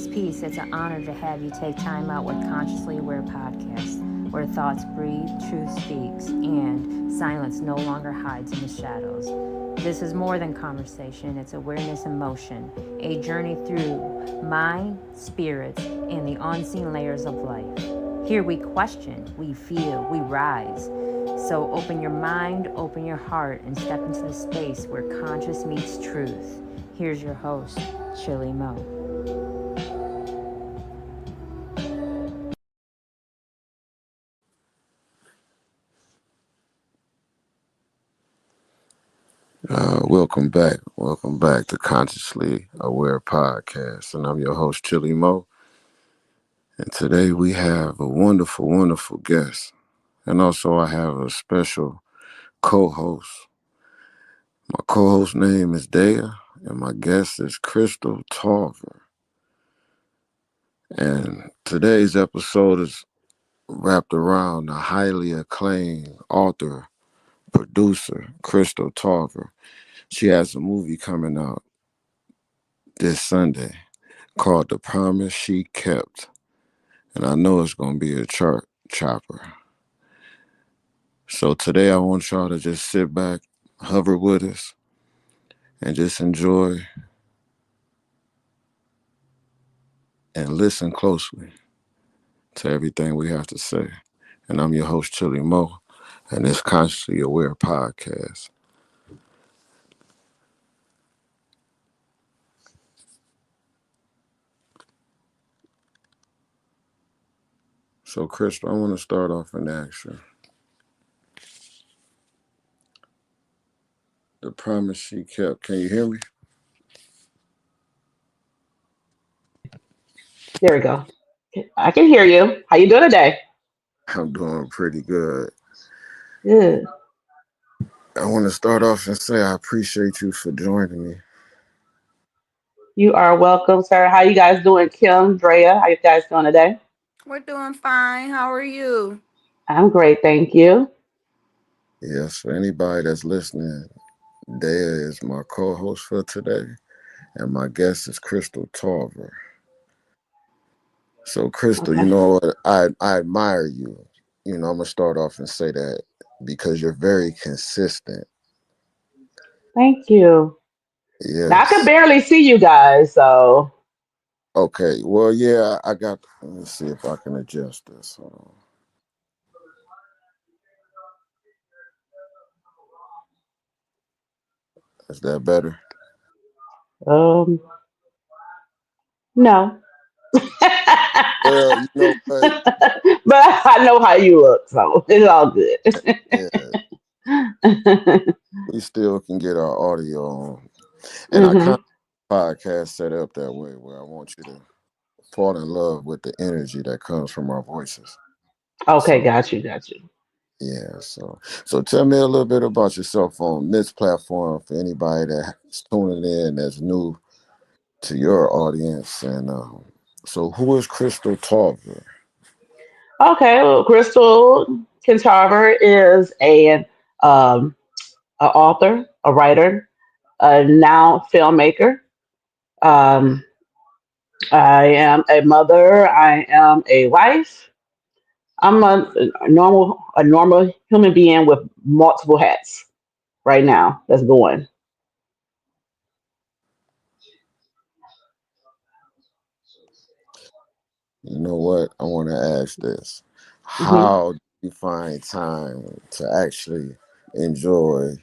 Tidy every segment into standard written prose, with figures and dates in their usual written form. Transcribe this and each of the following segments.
Peace. It's an honor to have you take time out with Consciously Aware podcast, where thoughts breathe, truth speaks, and silence no longer hides in the shadows. This is more than conversation, it's awareness in motion, a journey through mind, spirit, and the unseen layers of life. Here we question, we feel, we rise. So open your mind, open your heart, and step into the space where conscious meets truth. Here's your host, ChillyMoe. Welcome back. Welcome back to Consciously Aware Podcast. And I'm your host, ChillyMoe. And today we have a wonderful, wonderful guest. And also I have a special co-host. My co-host name is Dea, and my guest is Crystal DaAuthoress. And today's episode is wrapped around the highly acclaimed author, producer, Crystal DaAuthoress. She has a movie coming out this Sunday called The Promise She Kept. And I know it's going to be a chart chopper. So today I want y'all to just sit back, hover with us, and just enjoy and listen closely to everything we have to say. And I'm your host, ChillyMoe, and this Consciously Aware podcast. So, Crystal, I want to start off in action. The Promise She Kept. Can you hear me? There we go. I can hear you. How you doing today? I'm doing pretty good. Good. I want to start off and say I appreciate you for joining me. You are welcome, sir. How you guys doing? Kim, Drea, how you guys doing today? We're doing fine. How are you? I'm great, thank you. Yes, for anybody that's listening, Dea is my co-host for today, and my guest is Crystal DaAuthoress. So, Crystal, you Okay. know what? I admire you. I'm gonna start off and say that because you're very consistent. Thank you. Now I can Yes. barely see you guys, so Okay. Well, yeah, I got. Let me see if I can adjust this. Is that better? um no. Well, you know what? But I know how you look, so it's all good. Yeah, we still can get our audio on, and I kind hmm of podcast set up that way where I want you to fall in love with the energy that comes from our voices. Okay, So got you. yeah, so tell me a little bit about yourself on this platform for anybody that's tuning in that's new to your audience. And so who is Crystal DaAuthoress? Okay, well, Crystal Kinn-Tarver is um a author, a writer, now filmmaker. Um, I am a mother. I am a wife. I'm a normal human being with multiple hats right now. That's going. You know what? I want to ask this. hmm How do you find time to actually enjoy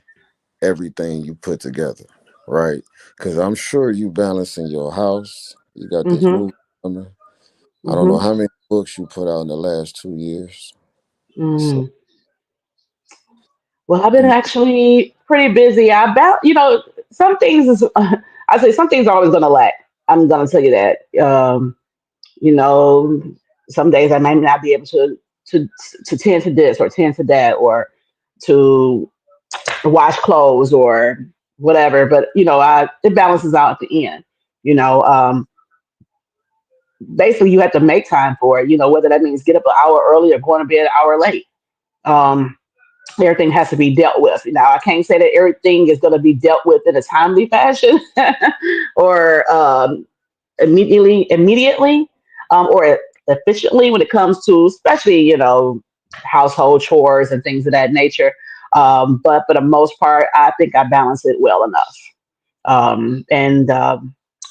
everything you put together, right? Because I'm sure you balancing your house. You got this hmm movie coming. I don't know hmm how many books you put out in the last 2 years. So mm Well, I've been you, actually pretty busy. Some things is. I say some things are always gonna lack. I'm gonna tell you that. You know, some days I might not be able to to tend to this or tend to that or to wash clothes or whatever. But I it balances out at the end. You know, basically you have to make time for it. Whether that means get up an hour early or going to bed an hour late. Um, Everything has to be dealt with. Now I can't say that everything is going to be dealt with in a timely fashion or immediately, or efficiently when it comes to, especially, household chores and things of that nature. But for the most part, I think I balance it well enough. And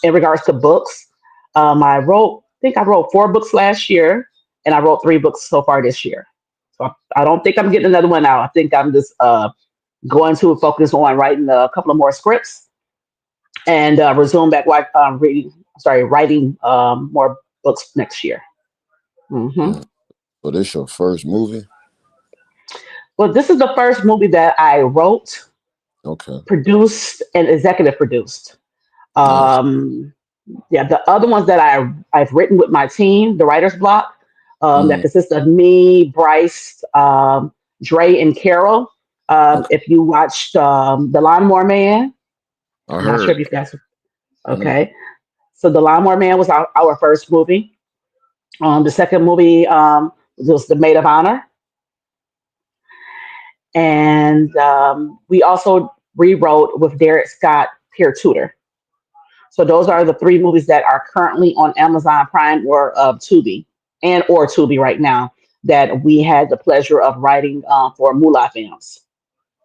in regards to books, I think I wrote 4 books last year, and I wrote 3 books so far this year. So I don't think I'm getting another one out. I think I'm just going to focus on writing a couple of more scripts and resume back writing more books next year. Hmm. Mm. So this your first movie? Well, this is the first movie that I wrote, Okay, produced, and executive produced. nice. Um, yeah, the other ones that I've written with my team, the writer's block, that Mm, consists of me, Bryce, Dre, and Carol. okay, If you watched The Lawnmower Man, I I'm not sure if heard. you guys. Mm, Okay, so The Lawnmower Man was our first movie. The second movie was The Maid of Honor, and we also rewrote with Derek Scott, Peer Tutor. So those are the 3 movies that are currently on Amazon Prime or Tubi, and or Tubi right now, that we had the pleasure of writing for Moolah Films.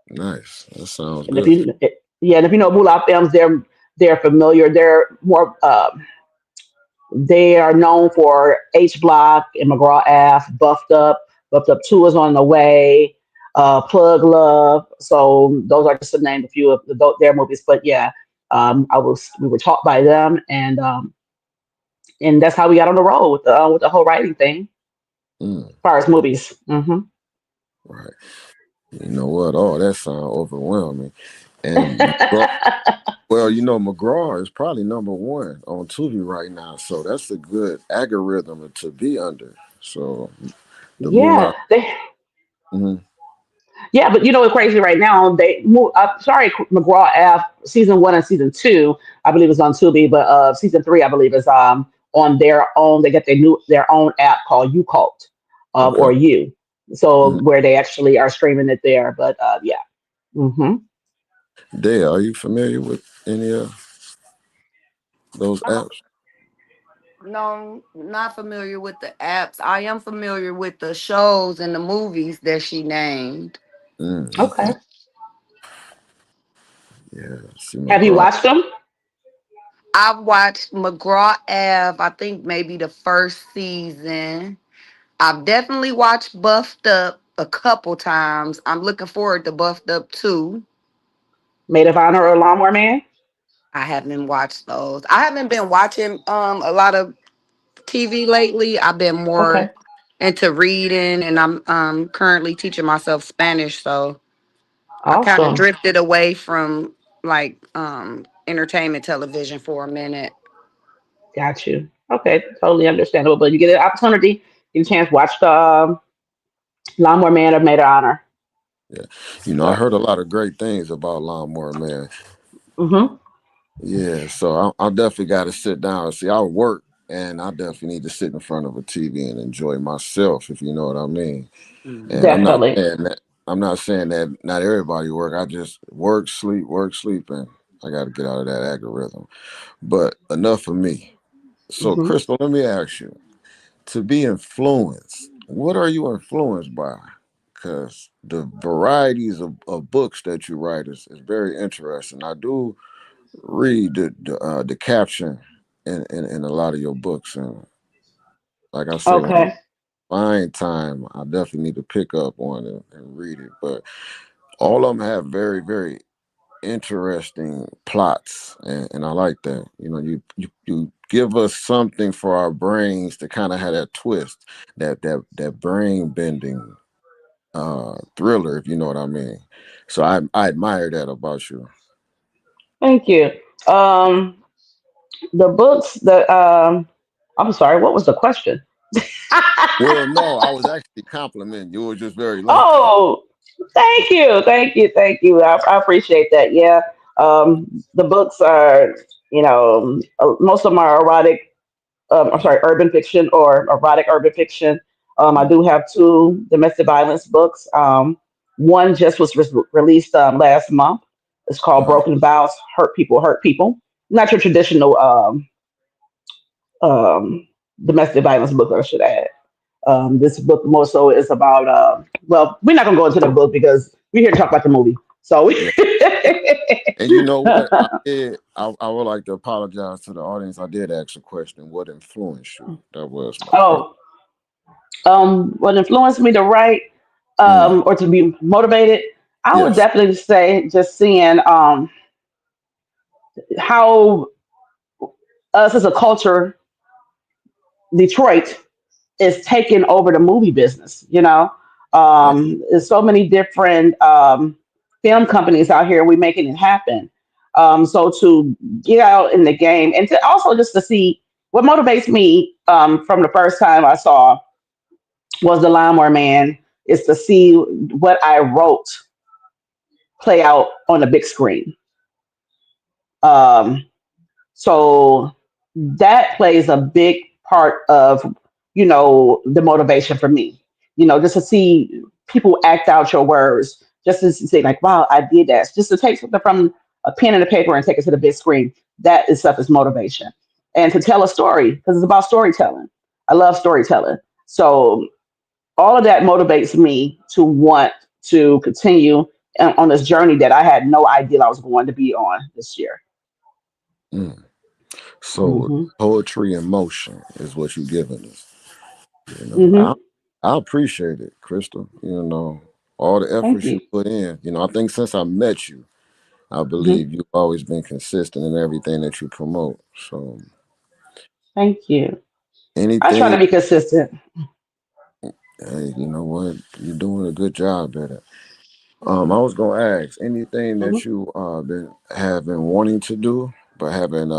nice. That sounds And if good. you yeah, and if you know Moolah Films, they're familiar. They're more they are known for H Block and McGraw Ave, Buffed Up 2 is on the way, Plug Love. So those are just to name a few of their movies. But yeah, we were taught by them, and that's how we got on the road with the whole writing thing Mm, as far as movies. Hmm. right. You know what? Oh, that sounds overwhelming. And well, McGraw is probably #1 on Tubi right now, so that's a good algorithm to be under. So the Yeah, Moolah. they Hmm. yeah, but you know what's crazy right now? They move. Sorry, McGraw F season 1 and season 2, I believe is on Tubi, but season 3, I believe, is on their own. They get their own app called U Cult, Okay. or You, so Mm. where they actually are streaming it there. But yeah. Hmm. Dale, are you familiar with any of those apps? No, not familiar with the apps. I am familiar with the shows and the movies that she named. Okay. Okay. Yeah. See Have you McGraw. watched them? I've watched McGraw Ave, I think maybe the first season. I've definitely watched Buffed Up a couple times. I'm looking forward to Buffed Up too. Maid of Honor or Lawnmower Man? I haven't watched those. I haven't been watching a lot of TV lately. I've been more Okay. into reading, and I'm currently teaching myself Spanish, so I kind of Awesome. drifted away from like entertainment television for a minute. Got you. Okay, totally understandable. But you get an opportunity, get a chance, watch the Lawnmower Man or Maid of Honor. Yeah. I So. heard a lot of great things about Lawnmower Man. Hmm. Yeah. So I definitely got to sit down. See, I work and I definitely need to sit in front of a TV and enjoy myself, if you know what I mean. And I'm not Definitely. saying that. I'm not saying that not everybody work. I just work, sleep, and I got to get out of that algorithm. But enough of me. So, Hmm. Crystal, let me ask you: to be influenced, what are you influenced by? Because the varieties of books that you write is very interesting. I do read the caption in a lot of your books, and like I say, when I Okay. find time, I definitely need to pick up on it and read it. But all of them have very, very interesting plots, and I like that. You give us something for our brains to kind of have that twist, that brain bending thriller, if you know what I mean. So I admire that about you. Thank you. Um, the books that I'm sorry, what was the question? Well, no, I was actually complimenting you. You were just very lucky. Oh, thank you, thank you, thank you. I appreciate that. Yeah. The books are, most of them are erotic. I'm sorry, urban fiction or erotic urban fiction. I Mm, do have 2 domestic violence books. One just was released last month. It's called uh-huh. Broken Vows, Hurt People, Hurt People. Not your traditional um, domestic violence book, I should add. This book more so is about, well, we're not going to go into the book because we're here to talk about the movie. So, Yeah. And you know what? I would like to apologize to the audience. I did ask a question. What influenced you? That was my question. oh, what influenced me to write Mm, or to be motivated? I would yes. definitely say just seeing how us as a culture, Detroit, is taking over the movie business. Yeah. There's so many different film companies out here. We making it happen. So to get out in the game and to also just to see what motivates me from the first time I saw was the Lawnmower Man is to see what I wrote play out on the big screen. Um, So that plays a big part of, the motivation for me. Just to see people act out your words, just to say like, wow, I did that. Just to take something from a pen and a paper and take it to the big screen. That is stuff is motivation. And to tell a story, because it's about storytelling. I love storytelling. So all of that motivates me to want to continue on this journey that I had no idea I was going to be on this year. Mm. So Hmm. poetry in motion is what you're giving us. Hmm. I appreciate it, Crystal. All the Thank efforts you. you put in. I think since I met you, I Hmm. believe you've always been consistent in everything that you promote. So Thank you. I try to anything, be consistent. hey, you know what? You're doing a good job at it. I was gonna ask anything that Mhm. you been wanting to do, but haven't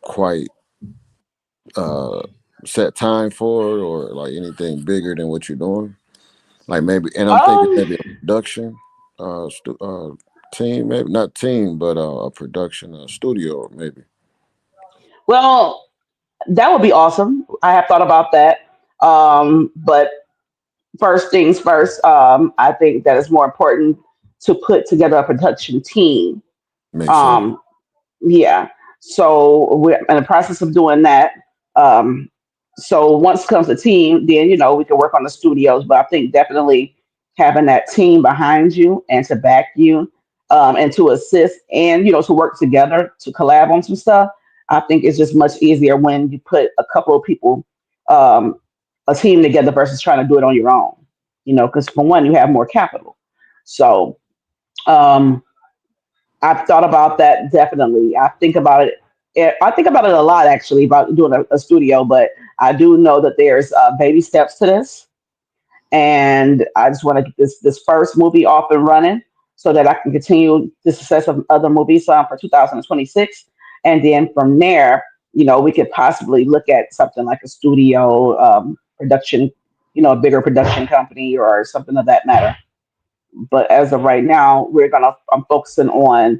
quite uh set time for it, or like anything bigger than what you're doing. Like maybe, and I'm thinking Um, maybe a production team, maybe not team, but a production studio, maybe. well, that would be awesome. I have thought about that. But first things first, I think that it's more important to put together a production team. Makes sense. Um, Yeah. So we're in the process of doing that. Um, so once comes the team, then we can work on the studios. But I think definitely having that team behind you and to back you and to assist and to work together to collab on some stuff. I think it's just much easier when you put a couple of people, um, a team together versus trying to do it on your own. Because for one, you have more capital. So. Um, I've thought about that definitely. I think about it. I think about it a lot actually about doing a studio, but I do know that there's baby steps to this, and I just want to get this first movie off and running so that I can continue the success of other movies for 2026, and then from there, we could possibly look at something like a studio production, a bigger production company or something of that matter. But as of right now, I'm focusing on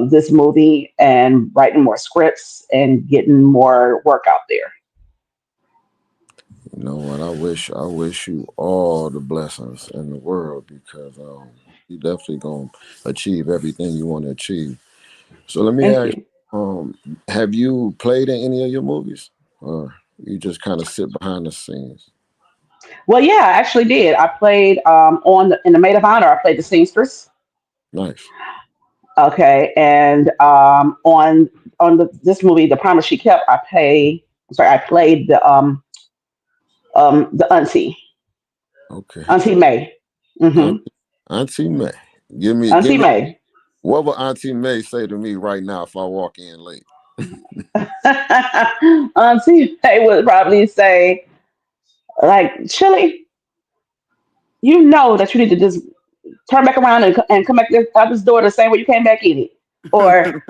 this movie and writing more scripts and getting more work out there. You know what? I wish you all the blessings in the world, because you definitely gonna achieve everything you want to achieve. So let me Thank ask, you. have you played in any of your movies, or you just kind of sit behind the scenes? Well, yeah, I actually did. I played in the Maid of Honor. I played the seamstress. Nice. Okay, and this movie, The Promise She Kept, I played the Okay. Auntie May. Hmm. Auntie, Auntie May. Give me. Auntie May. What would Auntie May say to me right now if I walk in late? Auntie May would probably say, like, Chili, you know that you need to just turn back around and come back out this door the same way you came back in it. Or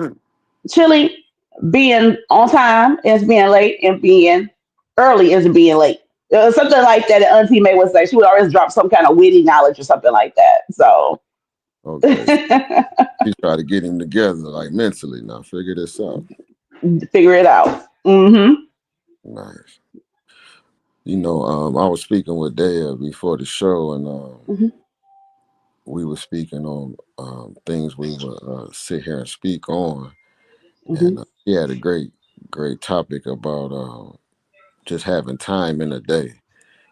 Chili, being on time is being late, and being early is being late. Something like that. Auntie May would say she would always drop some kind of witty knowledge or something like that. So Okay. So she try to get him together, like mentally. Now figure this out. figure it out. Hmm. Nice. I was speaking with Dale before the show, and Hmm. we were speaking on things we would sit here and speak on, Hmm. and he had a great great topic about just having time in a day.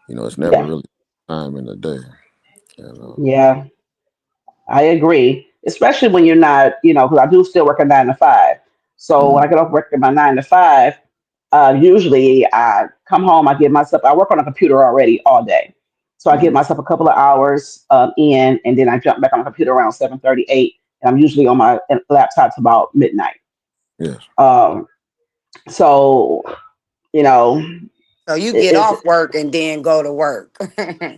It's never Yeah, really time in a day. And yeah, I agree. Especially when you're not, because I do still work a 9 to 5. So when mm, I get off work at my 9 to 5, usually I come home, I work on a computer already all day. So I give mm, myself a couple of hours in, and then I jump back on the computer around 7:38, and I'm usually on my laptop to about midnight. yes, Um, so, you know, So you it, get it's off work and then go to work.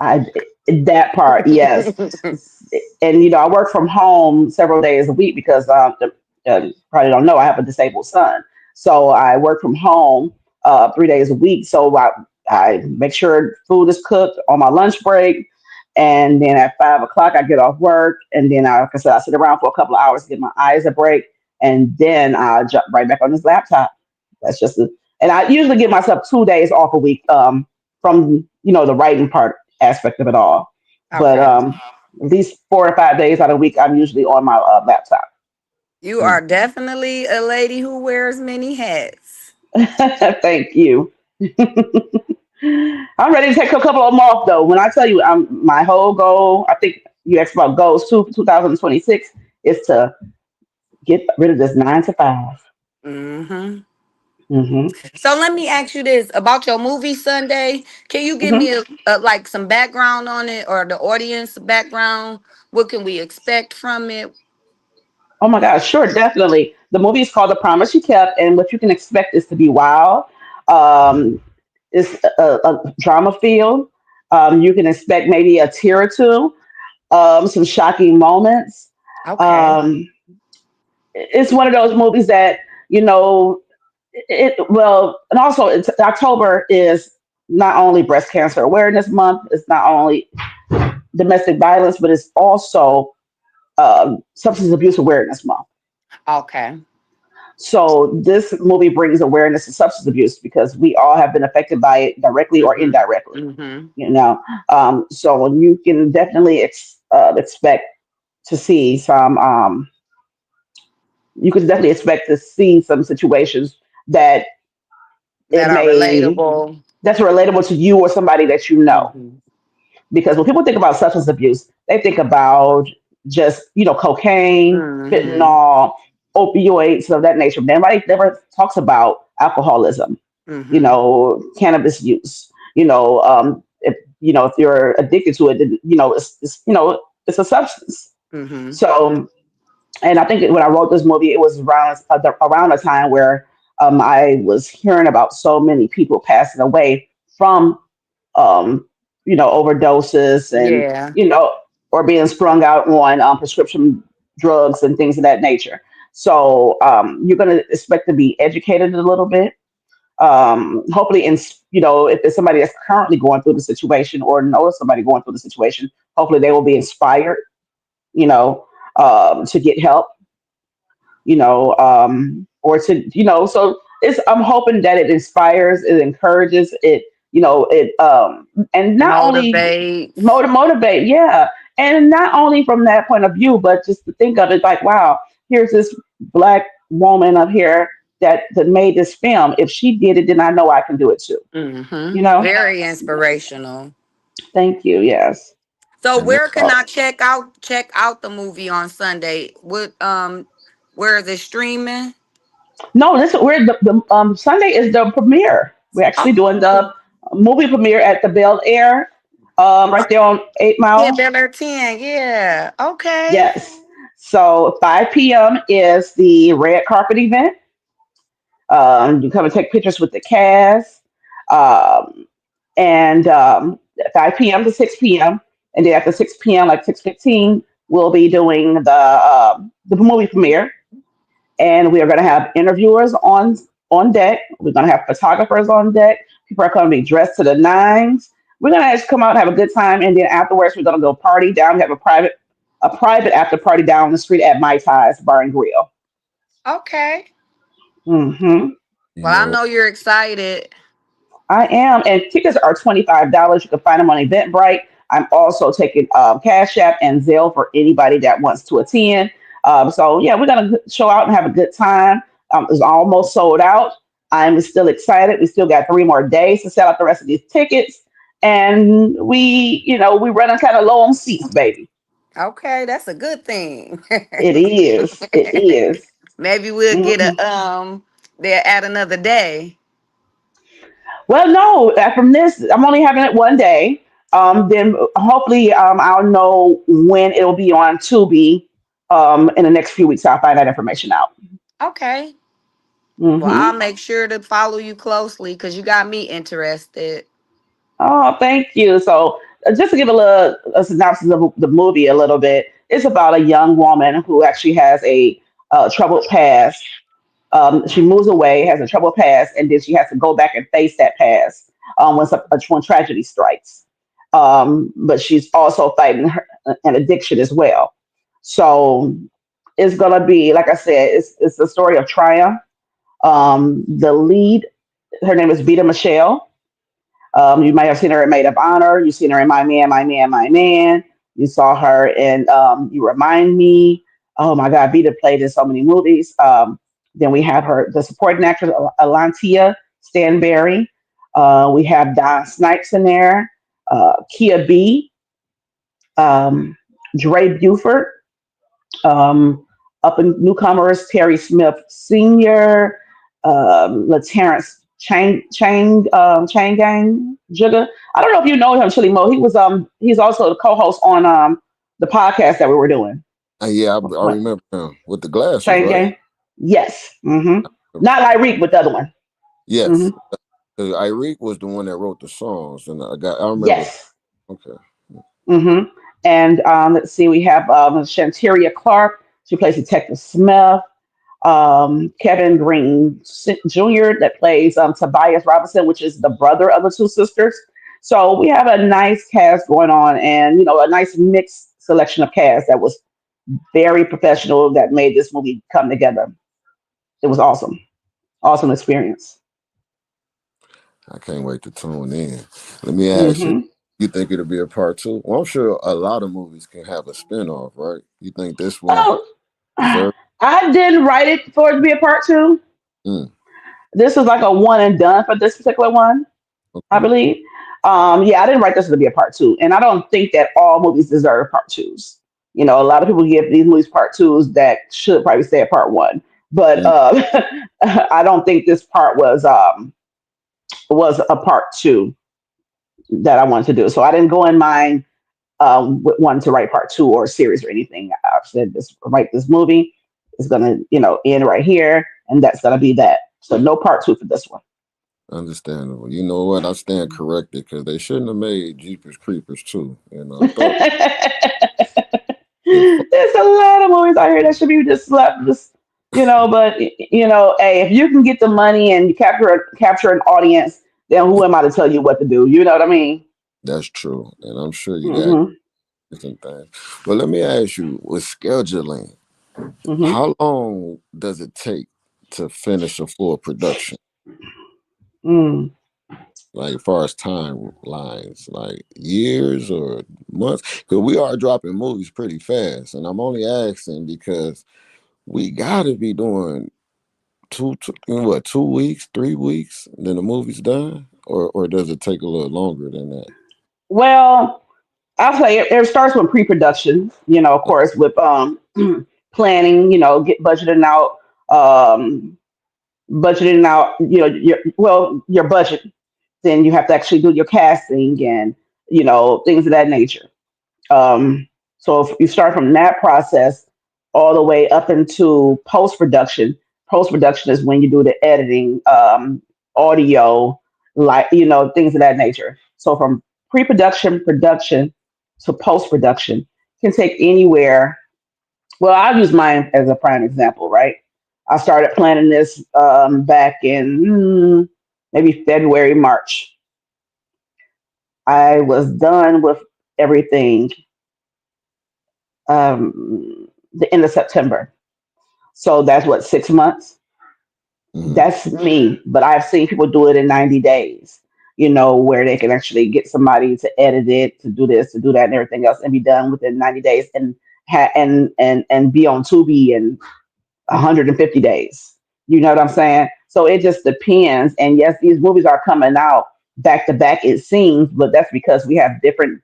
I that part, yes. And I work from home several days a week because probably don't know I have a disabled son, so I work from home 3 days a week. So I make sure food is cooked on my lunch break, and then at 5 o'clock I get off work, and then like I said, I sit around for a couple of hours to get my eyes a break, and then I jump right back on this laptop. That's just and I usually give myself 2 days off a week from the writing part aspect of it all. But Okay. at least 4 or 5 days out of the week, I'm usually on my laptop. You mm, are definitely a lady who wears many hats. Thank you. I'm ready to take a couple of them off though. When I tell you, my whole goal, I think you asked about goals too, for 2026, is to get rid of this 9 to 5. Hmm. Hmm. So let me ask you this about your movie Sunday. Can you give Hmm. me like some background on it or the audience background? What can we expect from it? Oh my gosh, sure, definitely. The movie is called The Promise You Kept, and what you can expect is to be wild. Um, it's a drama feel. You can expect maybe a tear or two, some shocking moments. Okay. Um, it's one of those movies that well, and also October is not only breast cancer awareness month, it's not only domestic violence, but it's also substance abuse awareness month. Okay. So this movie brings awareness to substance abuse because we all have been affected by it directly or Mm-hmm. indirectly. Mm-hmm. You know, so you can definitely expect to see some. You can definitely expect to see some situations that it That are may relatable. that's relatable to you or somebody that you know. Mm-hmm. Because when people think about substance abuse, they think about just cocaine, Mm-hmm. fentanyl, opioids of that nature. Nobody never talks about alcoholism, Mm-hmm. cannabis use. If you're addicted to it, then, it's a substance. Mm-hmm. So, and I think when I wrote this movie, it was around a time where I was hearing about so many people passing away from um, overdoses and, Yeah. or being sprung out on prescription drugs and things of that nature. So you're going to expect to be educated a little bit. Hopefully, if there's somebody that's currently going through the situation or knows somebody going through the situation, hopefully they will be inspired, you know, to get help, or to, so I'm hoping that it inspires, it encourages, and not only Motivates. motivate, yeah, and not only from that point of view, but just to think of it like, wow, here's this black woman up here that made this film. If she did it, then I know I can do it too. You Mm-hmm. know? Very inspirational. Thank you. Yes. So and where that's can So I check out the movie on Sunday? Where is it streaming? no, this we're the Sunday is the premiere. We're actually doing the Oh, movie premiere at the Bel Air, right there on Eight yeah, Mile. Bel Air 10. Yeah. Okay. Yes. So 5 p.m. is the red carpet event. You come and take pictures with the cast, um, and 5 p.m. to 6 p.m. And then after 6 p.m., like 6:15, we'll be doing the movie premiere, and we are going to have interviewers on deck. We're going to have photographers on deck. People are going to be dressed to the nines. We're going to just come out and have a good time, and then afterwards, we're going to go party down. We have a private after party down the street at Mai Tai's Bar and Grill. Okay. Hmm. you Well, I know know you're excited. I am, and tickets are $25. You can find them on Eventbrite. I'm also taking Cash App and Zelle for anybody that wants to attend. So yeah, we're gonna show out and have a good time. It's almost sold out. I'm still excited. We still got 3 more days to sell out the rest of these tickets. And we running kind of low on seats, baby. Okay, that's a good thing. It is. It is. Maybe we'll get Mhm. a they'll add another day. Well, no, from this, I'm only having it one day. Then hopefully I'll know when it'll be on Tubi in the next few weeks. I'll find that information out. Okay. Well, I'll Hmm. make sure to follow you closely because you got me interested. Oh, thank you. So, just to give a synopsis of the movie a little bit, it's about a young woman who actually has a troubled past. She moves away, has a troubled past, and then she has to go back and face that past when tragedy strikes. But she's also fighting an addiction as well. So it's gonna be, like I said, it's a story of triumph. The lead, her name is Vita Michelle. You might have seen her in Maid of Honor. You've seen her in My Man, My Man, My Man. You saw her in You Remind Me. Oh my God, Vita played in so many movies. Then we have the supporting actress, Alantia Stanberry. We have Don Snipes in there, Kia B, um, Dre Buford, um, up in newcomers, Terry Smith Sr., Terrence Chang Gang Jigga. I don't know if you know him, Chili Mo. He's also the co-host on the podcast that we were doing. Yeah, I What remember him with the glasses, Chang right? Gang? Yes. Not Lyrique, but the other one. Hmm. Yes, because Irique was the one that wrote the songs, and I remember. Yes. Okay, Hmm. And let's see, we have Shanteria Clark. She plays Detective Smith. Kevin Green Jr. that plays Tobias Robinson, which is the brother of the two sisters. So we have a nice cast going on, and a nice mixed selection of cast that was very professional that made this movie come together. It was awesome, awesome experience. I can't wait to tune in. Let me ask you: Hmm. you think it'll be a part two? Well, I'm sure a lot of movies can have a spinoff, right? You think this one Oh, deserves? I didn't write it for it to be a part two. Mm, This is like a one and done for this particular one. I okay, believe. Yeah, I didn't write this to be a part two, and I don't think that all movies deserve part twos. A lot of people give these movies part twos that should probably stay at part one, but mm, I don't think this part was a part two that I wanted to do. So I didn't go in mind with wanting to write part two or series or anything. I've said this write this movie is gonna end right here, and that's gonna be that. So no part two for this one. understandable. You know what? I stand corrected because they shouldn't have made Jeepers Creepers too. I thought the There's a lot of movies out here that should be just left, just But hey, if you can get the money and you capture an audience, then who am I to tell you what to do? You know what I mean? that's true, and I'm sure you got Hmm. different things. But let me ask you, with scheduling, Hmm. how long does it take to finish a full production? Mm. Like, as far as timelines, like years or months? Because we are dropping movies pretty fast, and I'm only asking because we got to be doing what, 2 weeks, 3 weeks, then the movie's done, or does it take a little longer than that? Well, I'll say it starts with pre-production. Of course, with planning. Get um, budgeting out. Your budget. Then you have to actually do your casting and things of that nature. Um, so if you start from that process all the way up into post production is when you do the editing, audio, like things of that nature. So from pre production, production to post production can take anywhere. Well, I'll use mine as a prime example, right? I started planning this back in maybe February, March. I was done with everything the end of September. So that's what, 6 months? Hmm. That's me. But I've seen people do it in 90 days, where they can actually get somebody to edit it, to do this, to do that, and everything else, and be done within 90 days and and be on Tubi in 150 days. You know what I'm saying? So it just depends. And yes, these movies are coming out back to back, it seems, but that's because we have different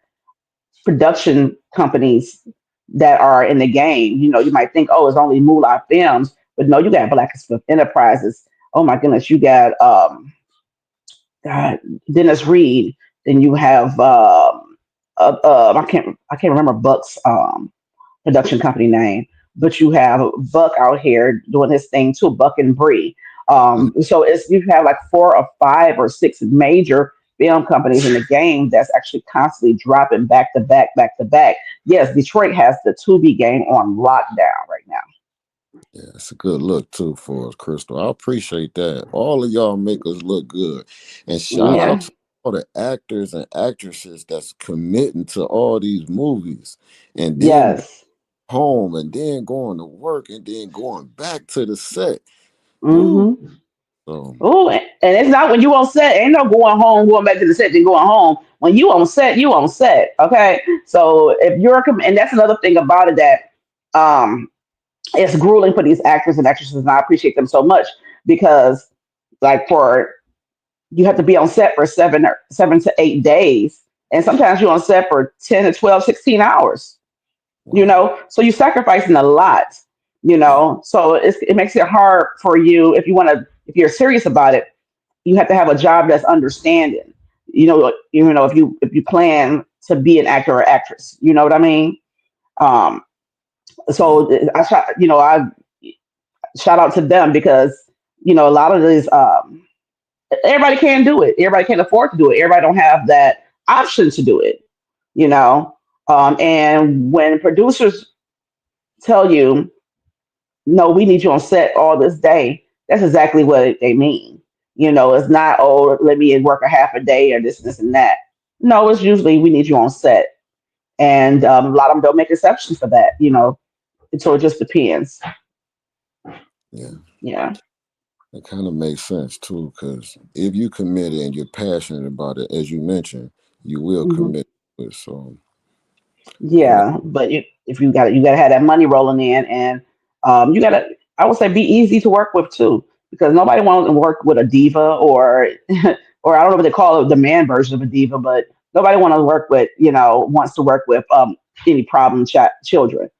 production companies that are in the game. You know, you might think, oh, it's only Moolah Films, but no, you got Black Enterprises. Oh my goodness, you got God, Dennis Reed. Then you have I can't remember Buck's production company name, but you have Buck out here doing his thing too, Buck and Bree. Mm. So it's you have like 4 or 5 or 6 major film companies in the game that's actually constantly dropping back to back, back to back. Yes, Detroit has the Tubi game on lockdown right now. Yeah, it's a good look too for us, Crystal. I appreciate that. All of y'all make us look good. And shout out Yeah. to all the actors and actresses that's committing to all these movies and then Yes. home and then going to work and then going back to the set. Woo. Mm-hmm. So Oh, and it's not when you on set. Ain't no going home, going back to the set, then going home. When you on set, you on set. Okay. So if you're, and that's another thing about it that um it's grueling for these actors and actresses, and I appreciate them so much because, like, for you have to be on set for 7 to 8 days, and sometimes you're on set for 10 to 12, 16 hours. You wow. know, so you're sacrificing a lot. You Yeah. know, so it makes it hard for you if you want to, if you're serious about it. You have to have a job that's understanding. If you plan to be an actor or actress, you know what I mean. Um, Yeah. so I shout out to them because a lot of these everybody can't do it. Everybody can't afford to do it. Everybody don't have that option to do it. You know, and when producers tell you, no, we need you on set all this day, that's exactly what they mean. It's not, oh, let me work a half a day or this and that. No, it's usually we need you on set, and a lot of them don't make exceptions for that. So it just depends. Yeah. Yeah. It kind of makes sense too, because if you committed and you're passionate about it, as you mentioned, you will hmm commit to it. So and Yeah, but if you gotta have that money rolling in, and you gotta, I would say, be easy to work with too, because nobody wants to work with a diva or or I don't know what they call it, the man version of a diva, but nobody want to work with wants to work with any problem children.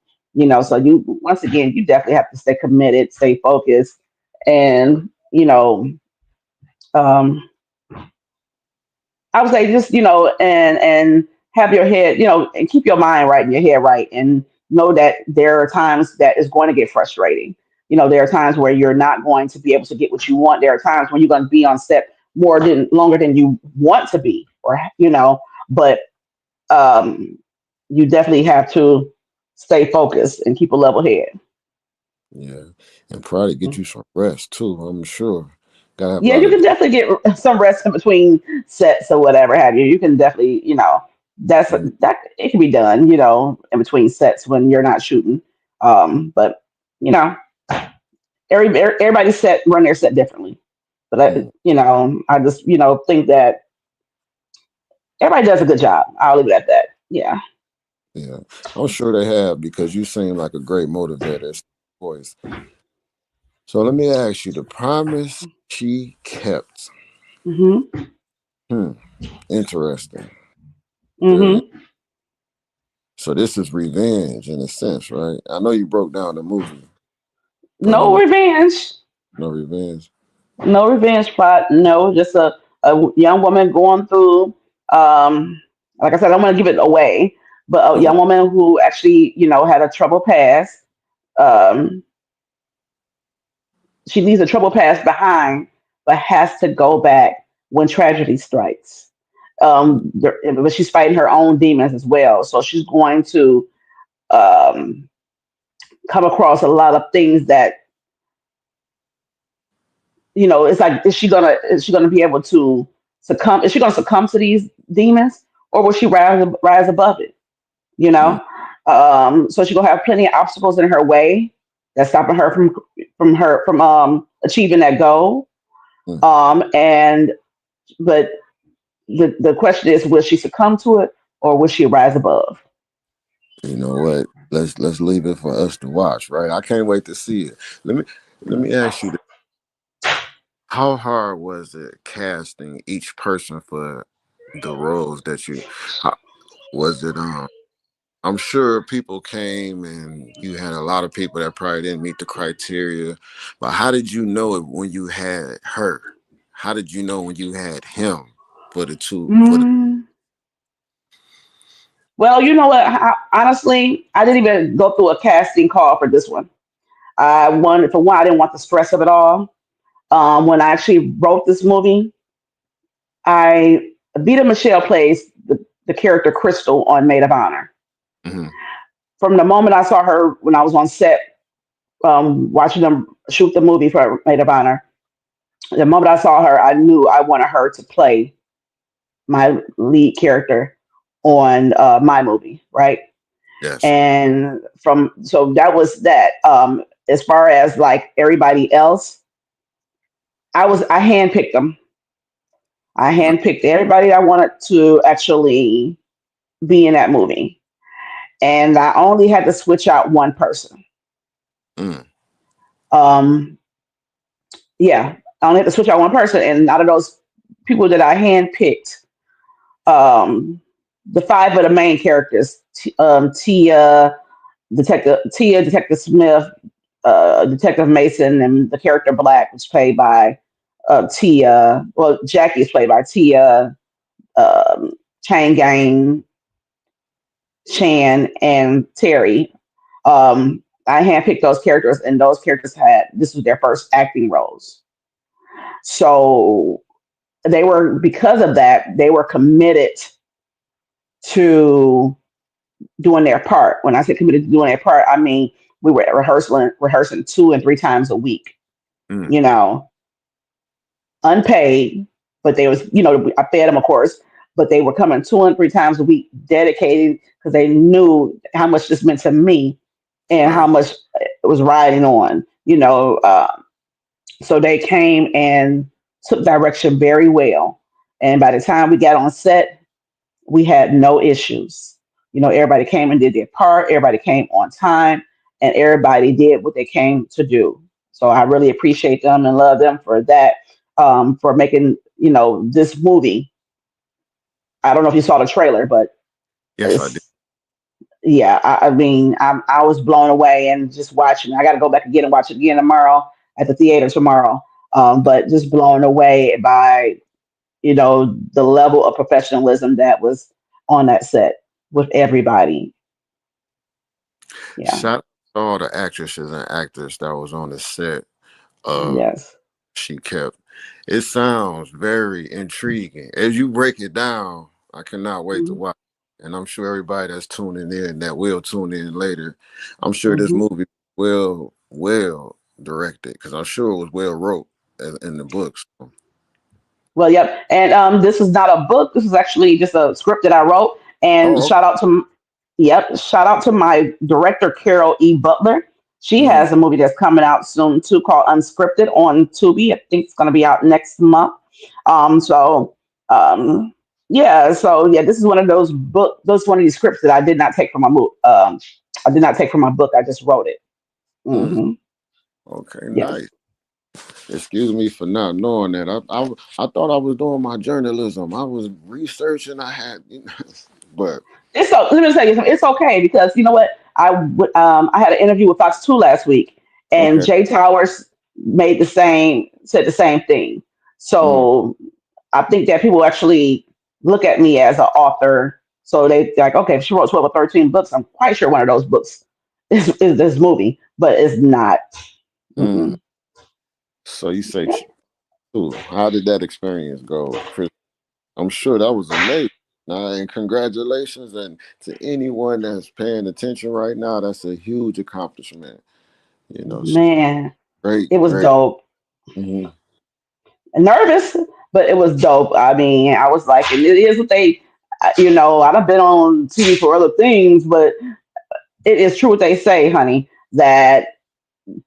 So you once again you definitely have to stay committed, stay focused, and um, I would say just and have your head and keep your mind right and your head right, and know that there are times that is going to get frustrating. There are times where you're not going to be able to get what you want. There are times when you're going to be on set longer than you want to be, or but um, you definitely have to stay focused and keep a level head. yeah, and probably get you some rest too. I'm sure. Gotta have a Yeah, lot you of. can definitely get some rest in between sets or whatever have you. You can definitely, Mm, that it can be done, in between sets when you're not shooting. But you know, everybody set run their set differently. But mm, I just think that everybody does a good job. I'll leave it at that. Yeah. yeah, I'm sure they have because you seem like a great motivator. Voice. So let me ask you: the promise she kept. Mhm. Hmm. Interesting. Very. Mhm. So this is revenge in a sense, right? I know you broke down the movie, but No revenge. no revenge. No revenge plot. No, just a young woman going through. Um, like I said, I don't want to give it away, but a Okay. young woman who actually, had a troubled past. Um, she leaves a troubled past behind, but has to go back when tragedy strikes. But she's fighting her own demons as well, so she's going to um, come across a lot of things that it's like, is she gonna be able to succumb? Is she gonna succumb to these demons, or will she rise above it? You Mm, know, so she's gonna have plenty of obstacles in her way that's stopping her from achieving that goal. mm. And but the question is, will she succumb to it, or will she rise above? You know what? Let's leave it for us to watch, right? I can't wait to see it. Let me ask you this. how hard was it casting each person for the roles that you? How, was it I'm sure people came and you had a lot of people that probably didn't meet the criteria, but how did you know it when you had her? How did you know when you had him for the two for the? Mm, well, you know what? Honestly, I didn't even go through a casting call for this one. I wanted, for one, I didn't want the stress of it all. When I actually wrote this movie, I Vita Michelle plays the character Crystal on Maid of Honor. Mhm. From the moment I saw her when I was on set, watching them shoot the movie for Maid of Honor, the moment I saw her, I knew I wanted her to play my lead character on my movie, right? Yes. And from so that was that. As far as like everybody else, I handpicked them. I Uh, handpicked everybody I wanted to actually be in that movie, and I only had to switch out one person. mm, Um, yeah, I only had to switch out one person, and out of those people that I handpicked, um, the five of the main characters, Tia, Detective Smith, Detective Mason, and the character Black was played by Tia. Well, Jackie is played by Tia, um, Chain Gang, Chan, and Terry. I handpicked those characters, and those characters had this was their first acting roles. So they were because of that they were committed to doing their part. When I say committed to doing their part, I mean we were rehearsing 2 and 3 times a week. mm, You know, unpaid, but they was I fed them of course, but they were coming 2 and 3 times a week, dedicated because they knew how much this meant to me and how right. much it was riding on. So they came and took direction very well, and by the time we got on set, we had no issues. Everybody came and did their part. Everybody came on time, and everybody did what they came to do. So I really appreciate them and love them for that, for making this movie. I don't know if you saw the trailer, but Yes, I did. it's yeah. I mean, I was blown away and just watching. I got to go back again and watch it again tomorrow at the theater tomorrow. But just blown away by the level of professionalism that was on that set with everybody. Yeah. Shout out to all the actresses and actors that was on the set of Yes. C.A.P. It sounds very intriguing. As you break it down, I cannot wait to watch. And I'm sure everybody that's tuning in that will tune in later, I'm sure this Mm-hmm. movie well directed because I'm sure it was well wrote in the books. Well, yep. And this is not a book. This is actually just a script that I wrote. And Oh, shout out to my director Carol E. Butler. She mm-hmm. has a movie that's coming out soon too called Unscripted on Tubi. I think it's going to be out next month. So yeah. So yeah, this is one of those book. Those one of these scripts that I did not take from my movie. I did not take from my book. I just wrote it. Mm. Hmm. Okay, Yes. nice. Excuse me for not knowing that. I thought I was doing my journalism. I was researching. I had, but It's so let me tell you something. It's okay because you know what? I had an interview with Fox 2 last week, and okay. Jay Towers said the same thing. Mm, So I think that people actually look at me as an author. So they're like, okay, if she wrote 12 or 13 books, I'm quite sure one of those books is this movie, but it's not. mm. Mm-mm. So you say two. How did that experience go, Chris? I'm sure that was amazing. And congratulations, and to anyone that's paying attention right now, that's a huge accomplishment. Man, Great, it was great. dope. Hmm. Nervous, but it was dope. I mean, I was like, and it is what they, I've been on TV for other things, but it is true what they say, honey, that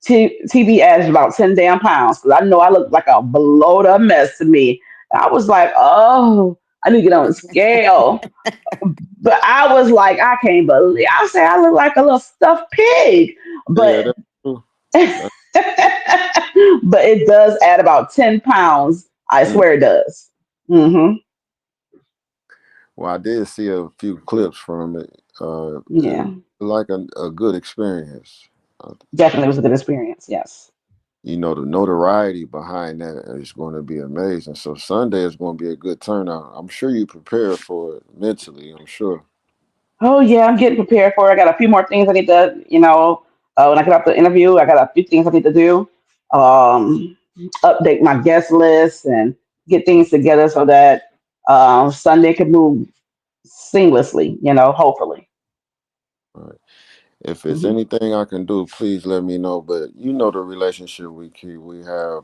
TV adds about 10 damn pounds. Because I know I look like a bloated up mess to me. I was like, oh, I need to get on the scale. But I was like, I can't believe, I say I look like a little stuffed pig. Yeah, But that's true. But it does add about 10 pounds. I Mm. swear it does. Hmm. Well, I did see a few clips from it. Yeah, Like a good experience. Uh, definitely was a good experience. Yes. the notoriety behind that is going to be amazing. So Sunday is going to be a good turnout. I'm sure you prepared for it mentally. I'm sure. Oh yeah, I'm getting prepared for it. I got a few more things I need to, when I get off the interview, I got a few things I need to do. Um, Update my guest list and get things together so that Sunday can move seamlessly. Hopefully. All right. If it's Hmm. anything I can do, please let me know. But you know the relationship we keep. We have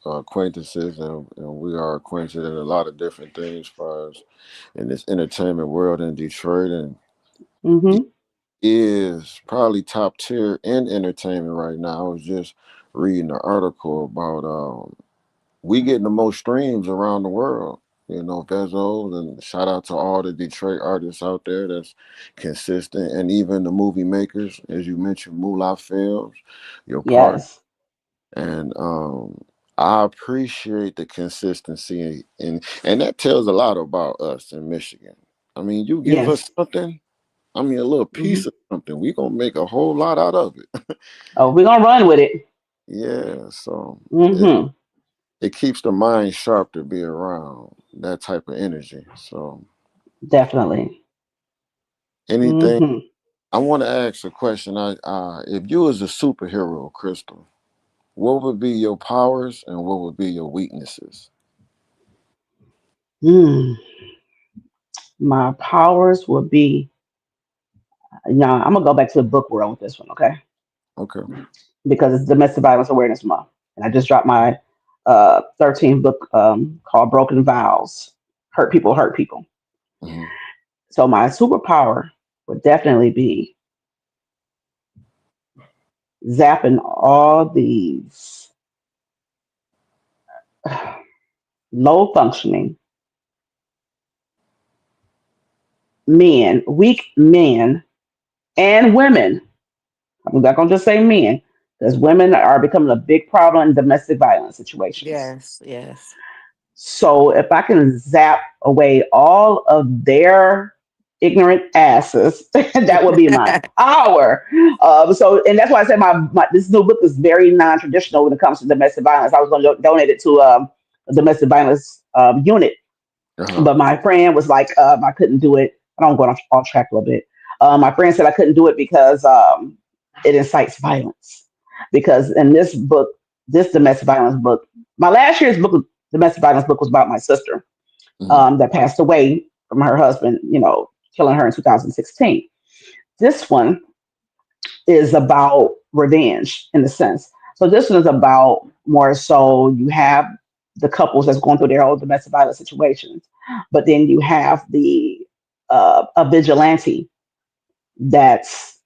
acquaintances, and we are acquainted in a lot of different things as far as in this entertainment world in Detroit. And he Hmm. is probably top tier in entertainment right now. I was just reading an article about we getting the most streams around the world. Vezos, and shout out to all the Detroit artists out there that's consistent, and even the movie makers, as you mentioned, Moolah Films, your part, Yes. and I appreciate the consistency, and that tells a lot about us in Michigan. I mean, you give us Yes. something, I mean, a little piece Hmm. of something, we gonna make a whole lot out of it. Oh, we're gonna run with it. Yeah, so Hmm. it keeps the mind sharp to be around that type of energy. So Definitely. anything, Hmm. I want to ask a question. If you was a superhero, Crystal, what would be your powers and what would be your weaknesses? Mm. My powers would be. Now I'm gonna go back to the book world with this one, okay? Okay. Because it's Domestic Violence Awareness Month, and I just dropped my 13th book called Broken Vows: Hurt People Hurt People. Hmm. So my superpower would definitely be zapping all these low functioning men, weak men, and women. I'm not gonna just say men, because women are becoming a big problem in domestic violence situations. Yes, yes. So if I can zap away all of their ignorant asses, that would be my power. And that's why I said my this new book is very non-traditional when it comes to domestic violence. I was going to donate it to a domestic violence unit, Uh-huh. but my friend was like, I couldn't do it. I don't go off track a little bit. My friend said I couldn't do it because it incites violence. Because in this book, this domestic violence book, my last year's book, domestic violence book, was about my sister Hmm. that passed away from her husband, killing her in 2016. This one is about revenge in a sense. So this one is about more so you have the couples that's going through their own domestic violence situations, but then you have a vigilante that's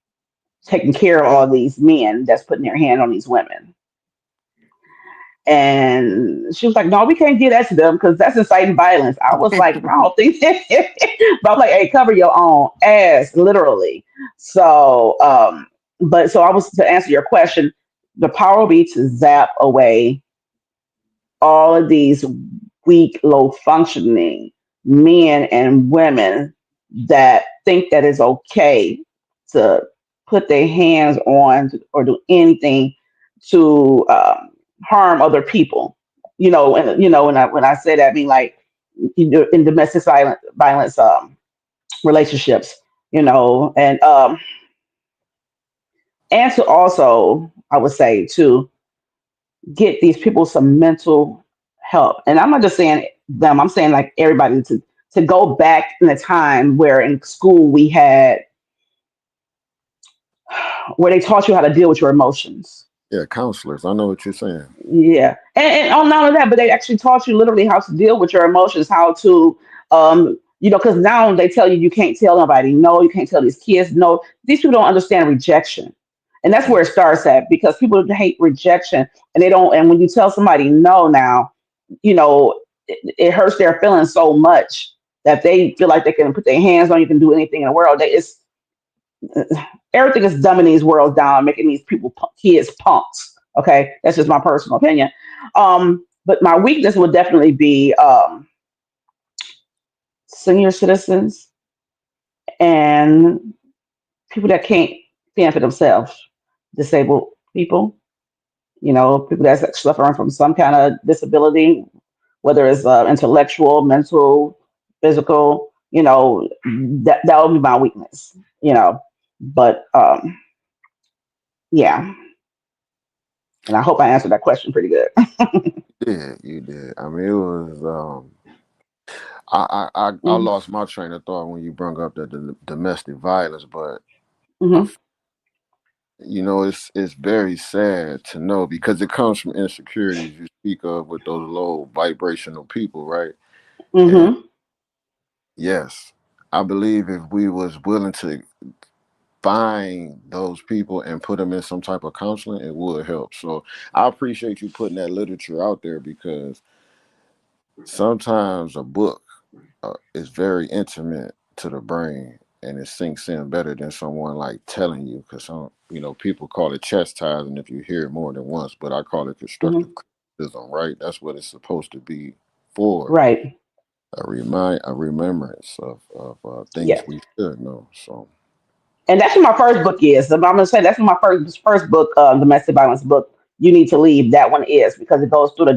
taking care of all these men that's putting their hand on these women. And she was like, "No, we can't get that to them because that's inciting violence." I was like, "I don't think," but I'm like, "Hey, cover your own ass, literally." So, but so I was to answer your question, the power will be to zap away all of these weak, low functioning men and women that think that it's okay to put their hands on or do anything to harm other people. And when I say that, I mean like in domestic violence relationships, and to also, I would say, to get these people some mental help. And I'm not just saying them, I'm saying like everybody to go back in a time where in school we had where they taught you how to deal with your emotions. Yeah, counselors. I know what you're saying. Yeah. And on not only that, but they actually taught you literally how to deal with your emotions, how to because now they tell you can't tell nobody no, you can't tell these kids no. These people don't understand rejection. And that's Mm. where it starts at because people hate rejection and they don't and when you tell somebody no now, it hurts their feelings so much that they feel like they can put their hands on you, can do anything in the world. Everything is dumbing these worlds down, making these kids punks. Okay, that's just my personal opinion. But my weakness would definitely be senior citizens and people that can't fend for themselves, disabled people, people that's suffering from some kind of disability, whether it's intellectual, mental, physical, that would be my weakness, But yeah, and I hope I answered that question pretty good. Yeah, you did. I mean, it was. I Hmm. lost my train of thought when you brought up the domestic violence, but I, Hmm. it's very sad to know because it comes from insecurities you speak of with those low vibrational people, right? And Hmm. yes, I believe if we was willing to find those people and put them in some type of counseling, it would help. So I appreciate you putting that literature out there because sometimes a book is very intimate to the brain and it sinks in better than someone like telling you because some people call it chastising if you hear it more than once, but I call it constructive Hmm. criticism, right? That's what it's supposed to be for, Right. a remembrance of Yeah. things we should know. So And that's what my first book is. I'm gonna say that's what my first book, domestic violence book. You need to leave. That one is because it goes through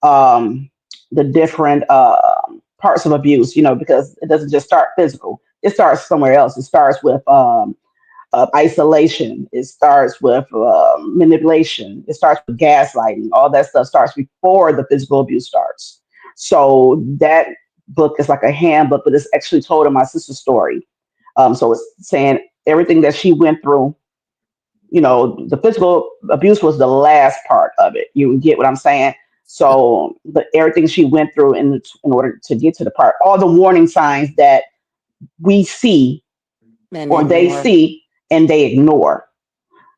um, the different parts of abuse. Because it doesn't just start physical. It starts somewhere else. It starts with isolation. It starts with manipulation. It starts with gaslighting. All that stuff starts before the physical abuse starts. So that book is like a handbook, but it's actually told in my sister's story. So it's saying everything that she went through. The physical abuse was the last part of it. You get what I'm saying? yeah, So, but everything she went through in order to get to the part, all the warning signs that we see And or they ignore. see and they ignore.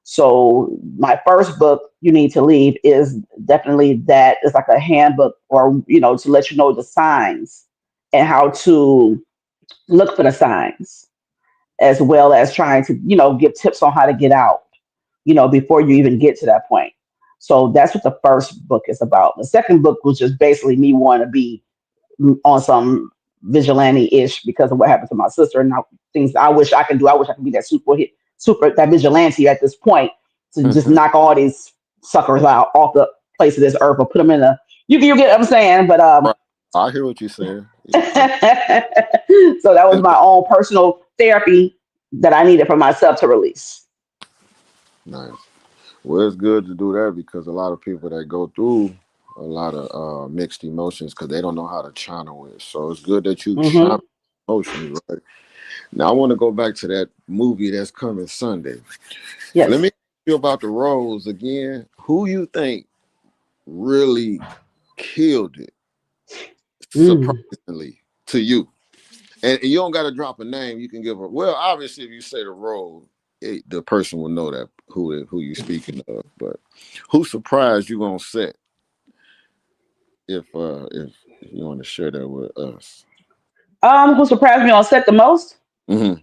So my first book, You Need to Leave, is definitely that. It's like a handbook or, to let you know the signs and how to look for the signs, as well as trying to, give tips on how to get out, before you even get to that point. So that's what the first book is about. The second book was just basically me wanting to be on some vigilante-ish because of what happened to my sister and things I wish I can do. I wish I could be that that vigilante at this point to just knock all these suckers out off the place of this earth or put them in a. You get what I'm saying? But right. I hear what you're saying. so that was And my own personal therapy that I needed for myself to release. nice. Well, it's good to do that because a lot of people that go through a lot of mixed emotions because they don't know how to channel it. So it's good that you channel Hmm. emotions, right? Now I want to go back to that movie that's coming Sunday. Let Yes. me ask you about the roles again. Who you think really killed it Mm. surprisingly to you? And you don't got to drop a name. You can give a well. Obviously, if you say the role, the person will know that who you speaking of. But who surprised you on set? If you want to share that with us. Who surprised me on set the most? Hmm.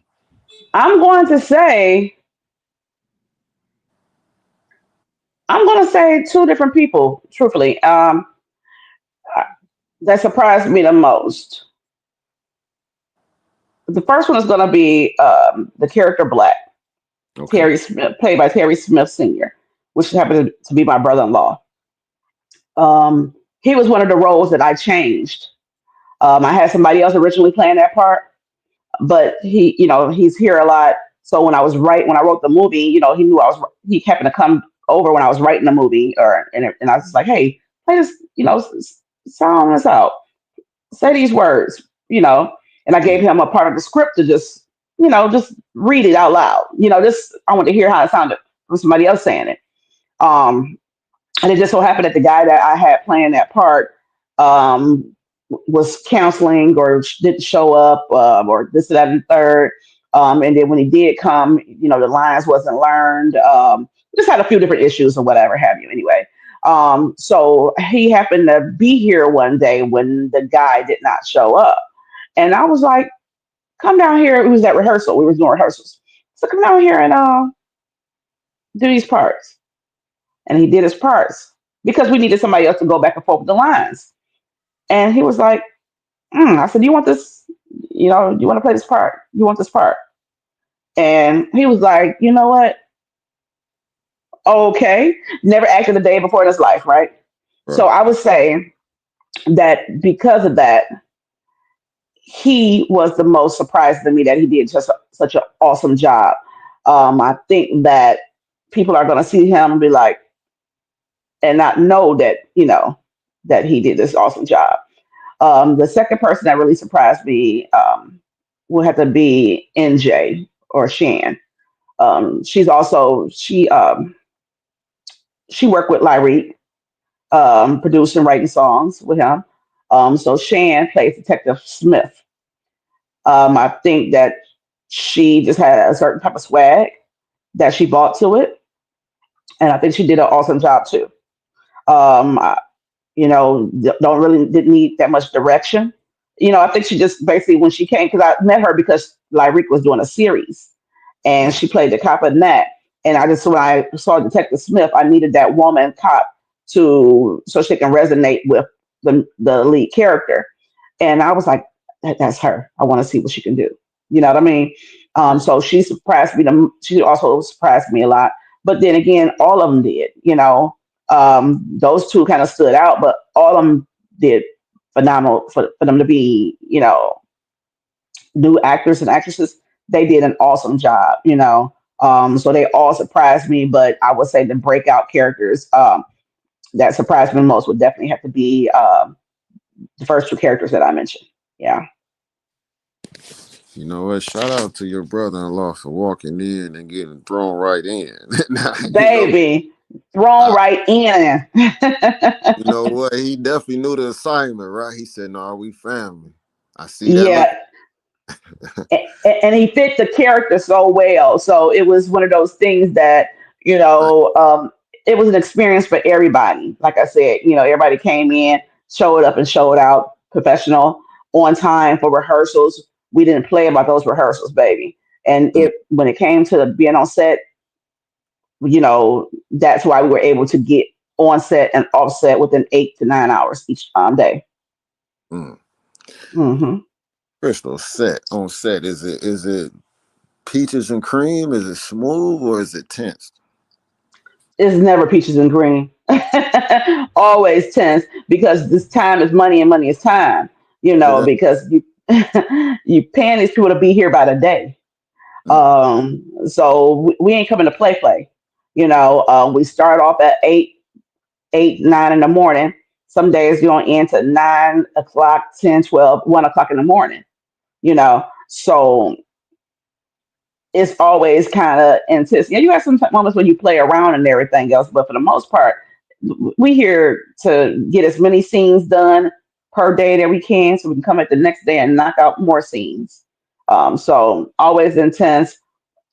I'm going to say I'm going to say two different people. Truthfully, that surprised me the most. The first one is going to be the character Black, Okay. Terry Smith, played by Terry Smith Sr., which happened to be my brother-in-law. He was one of the roles that I changed. I had somebody else originally playing that part, but he's here a lot. So when I wrote the movie, he knew he happened to come over when I was writing the movie, and I was just like, hey, play this, sound this out, say these words, and I gave Mhm. him a part of the script to just read it out loud, just I want to hear how it sounded from somebody else saying it. Um, and it just so happened that the guy that I had playing that part was counseling or didn't show up or this, that, and third. And then when he did come, the lines wasn't learned. Just had a few different issues or whatever have you. Anyway, so he happened to be here one day when the guy did not show up, and I was like, "Come down here." It was at rehearsal. We were doing rehearsals, so come down here and do these parts. and he did his parts because we needed somebody else to go back and forth with the lines. And he was like, I said, you want this? You want to play this part? You want this part? And he was like, you know what? Okay. Never acted a day before in his life, right? So Right. I would say that because of that, he was the most surprised to me that he did just such an awesome job. I think that people are going to see him and be like, and not know that, that he did this awesome job. The second person that really surprised me will have to be NJ or Shan. She's also she worked with Lyric, producing, writing songs with him. So Shan plays Detective Smith. I think that she just had a certain type of swag that she brought to it, and I think she did an awesome job too. Um, I- don't really didn't need that much direction. I think she just basically when she came because I met her because Lyric was doing a series, and Mm. she played the cop in that. And I just when I saw Detective Smith, I needed that woman cop to so she can resonate with the lead character. And I was like, that's her. I want to see what she can do. You know what I mean? Yeah. So she surprised me. She also surprised me a lot. But then again, all of them did. Those two kind of stood out, but all of them did phenomenal for them to be, new actors and actresses. They did an awesome job. So they all surprised me. But I would say the breakout characters that surprised me most would definitely have to be the first two characters that I mentioned. Yeah. You know what? Shout out to your brother-in-law for walking in and getting thrown right in. Now, Baby, thrown I, right in. you know what? He definitely knew the assignment, right? He said, "No, we family." I see that look. Yeah, and he fit the character so well. So it was one of those things that you Right. know, um, it was an experience for everybody. Like I said, everybody came in, showed up, and showed out professional on time for rehearsals. We didn't play about those rehearsals, baby. And Mm, it when it came to being on set, that's why we were able to get on set and off set within 8 to 9 hours each day. mm. Hmm. Crystal, set on set. Is it peaches and cream? Is it smooth or is it tense? It's never peaches and cream. Always tense because this time is money and money is time. See that? Because you you paying these people to be here by the day. Mm, So we ain't coming to play. We start off at 9 in the morning. Some days you don't end to 9 o'clock, 10, 12, 1 o'clock in the morning. So it's always kind of intense. You have some moments when you play around and everything else, but for the most part, we here to get as many scenes done per day that we can, so we can come at the next day and knock out more scenes. So always intense,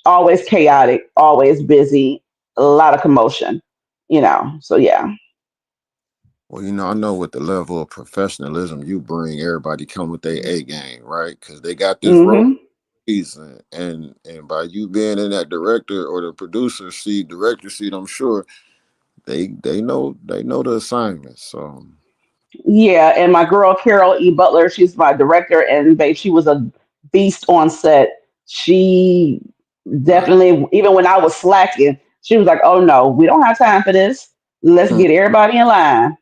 always chaotic, always busy, a lot of commotion. So yeah. well, I know with the level of professionalism you bring, everybody come with their A game, right? Because they got this role Hmm. season, and by you being in that director or the producer seat, director seat, I'm sure they know the assignment. So Yeah, and my girl Carol E. Butler, she's my director, and babe, she was a beast on set. She right, definitely, even when I was slacking, she was like, "Oh no, we don't have time for this. Let's mm, get everybody in line."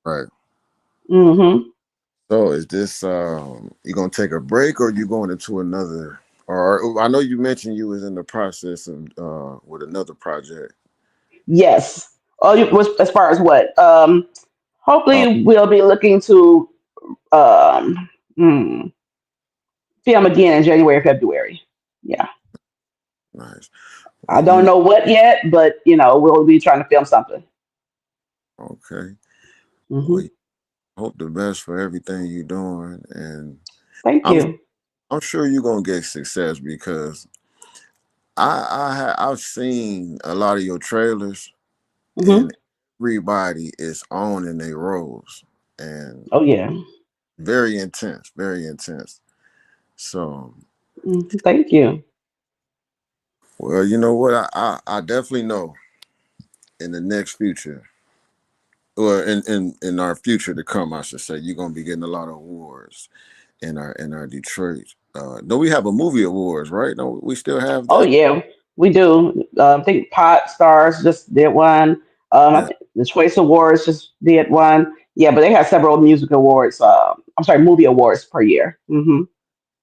right. Hmm. So is this you gonna take a break or you going into another? Or I know you mentioned you was in the process of with another project. Yes. Oh, as far as what? Oh, Hopefully, we'll be looking to um, hmm, film again in January, February. Yeah, nice. I Well, don't know what yet, but we'll be trying to film something. okay. Well, Hmm. hope the best for everything you're doing, and Thank I'm you. I'm sure you're gonna get success because I've seen a lot of your trailers, Hmm. and everybody is owning their roles, and Oh yeah. very intense, very intense. So, Thank you. well, you know what? I definitely know in the next future, or in our future to come, I should say, you're gonna be getting a lot of awards in our Detroit. Don't we have a movie awards, right? No, we still have Oh that. yeah, we do. I think Pot Stars just did one. I Yeah, think the Choice Awards just did one. Yeah, but they have several music awards. I'm sorry, movie awards per year.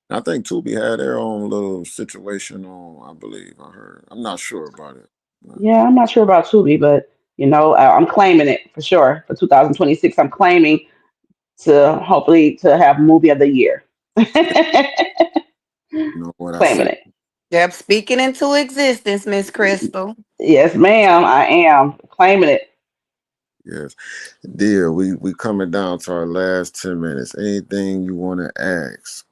I think Tubi had their own little situation on. I believe I heard. I'm not sure about it. Yeah, I'm not sure about Tubi, but I'm claiming it for sure for 2026. I'm claiming to hopefully to have movie of the year. You know what I Claiming say? it. Yep, speaking into existence, Miss Crystal. Yes, ma'am. I am claiming it. Yes, dear. We coming down to our last 10 minutes. Anything you want to ask,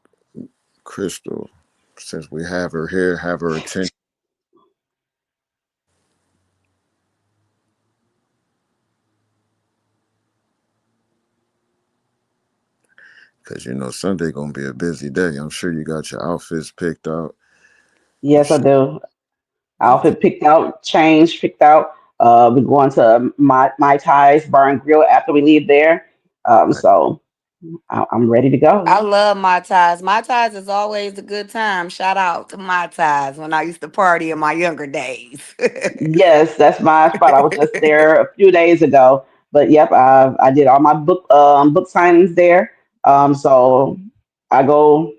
Crystal? Since we have her here, have her attention, because you know Sunday gonna be a busy day. I'm sure you got your outfits picked out. You Yes, I should. do. Okay. Outfit picked out, change picked out. We're going to my Thai's Bar and Grill after we leave there. So I'm ready to go. I love my ties. My ties is always a good time. Shout out to my ties when I used to party in my younger days. Yes, that's my spot. I was just there a few days ago, but yep, I did all my book signings there. So I go,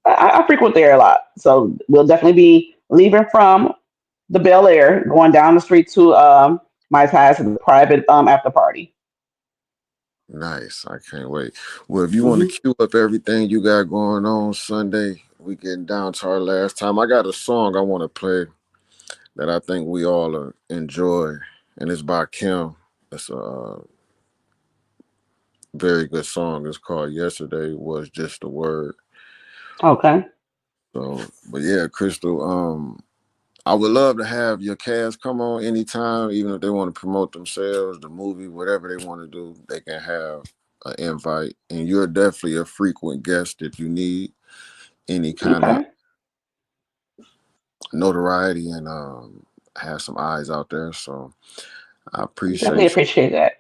I frequent there a lot. So we'll definitely be leaving from the Bel Air, going down the street to my Thai's at the private after party. Nice. I can't wait. Well, if you want to Hmm. cue up everything you got going on Sunday, we getting down to our last time. I got a song I want to play that I think we all enjoy, and it's by Kim. It's a very good song. It's called "Yesterday Was Just a Word." Okay. So, but yeah, Crystal. I would love to have your cast come on anytime, even if they want to promote themselves, the movie, whatever they want to do. They can have an invite, and you're definitely a frequent guest if you need any kind of Okay. notoriety and have some eyes out there. So I Definitely appreciate you. appreciate that.